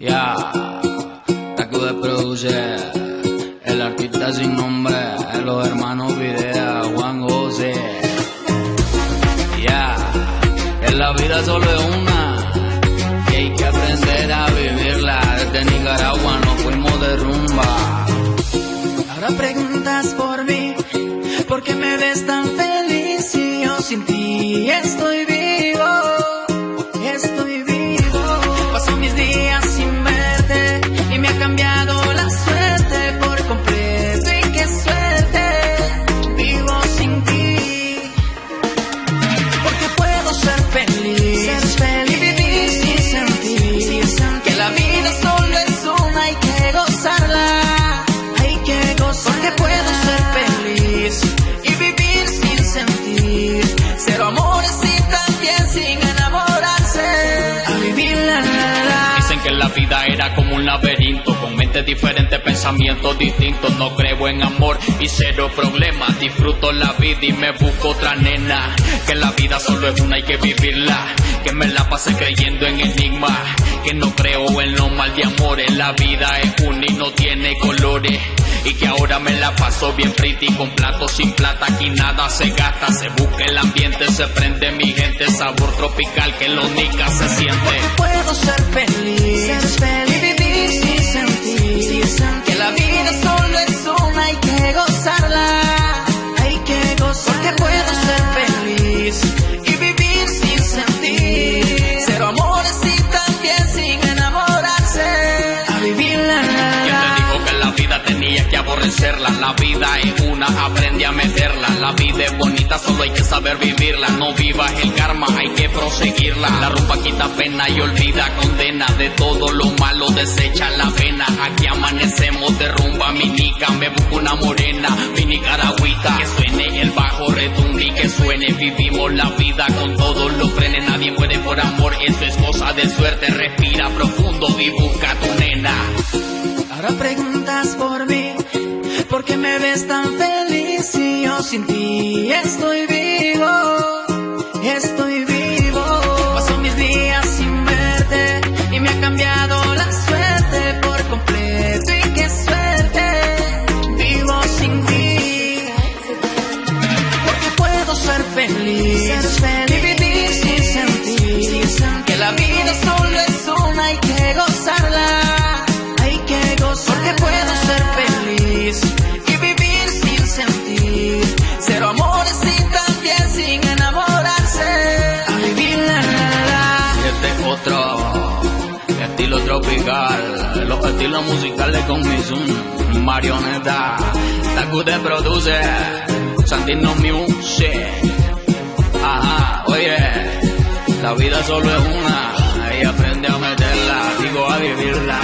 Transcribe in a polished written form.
Ya, Taku de produce, el artista sin nombre, los hermanos Videa, Juan José. Ya, que la vida solo es una, y hay que aprender a vivirla. Desde Nicaragua nos fuimos de rumba. Ahora preguntas por mí, ¿por qué me ves tan feliz si yo sin ti estoy vivo? Estoy vivo. Paso mis días sin verte y me ha cambiado la suerte por completo. Y qué suerte, vivo sin ti. Porque puedo ser feliz y vivir sin sentir que la vida solo es una, hay que gozarla. Porque puedo ser feliz y vivir sin sentir, cero amores y también sin enamorarse. A vivir la. Dicen que la vida era como un laberinto, con mentes diferentes, pensamientos distintos. No creo en amor y cero problemas. Disfruto la vida y me busco otra nena. Que la vida solo es una, hay que vivirla. Que me la pasé creyendo en enigmas. Que no creo en lo mal de amores. La vida es una y no tiene colores. Y que ahora me la paso bien pretty, con platos sin plata, aquí nada se gasta. Se busca el ambiente, se prende mi gente, sabor tropical que lo nica se siente. Porque puedo ser feliz y vivir sin sentir que la vida solo es una, hay que gozarla. Hay que gozar. Porque puedo ser feliz y vivir sin sentir, cero amores y también sin enamorarse. A vivirla. Tenía que aborrecerla, la vida es una, aprende a meterla. La vida es bonita, solo hay que saber vivirla. No vivas el karma, hay que proseguirla. La rumba quita pena y olvida condena. De todo lo malo desecha la pena. Aquí amanecemos de rumba, mi nica. Me busco una morena, mi nicaragüita. Que suene el bajo retumbe y que suene. Vivimos la vida con todos los frenes. Nadie muere por amor, eso es cosa de suerte. Respira profundo y busca a tu nena. Ahora preguntas por mí, ¿por qué me ves tan feliz si yo sin ti estoy vivo? Estoy vivo. Paso mis días sin verte y me ha cambiado la suerte por completo. Y qué suerte, vivo sin ti. Porque puedo ser feliz y vivir sin sentir que la vida solo es una, hay que gozarla. Porque puedo ser feliz y vivir sin sentir, cero amores y también sin enamorarse. A vivir la. Y este es otro estilo tropical, los estilos musicales con mi marioneta. Taku de produce, Santino Music. Ajá, oye, la vida solo es una, ahí aprende a meterla, digo a vivirla.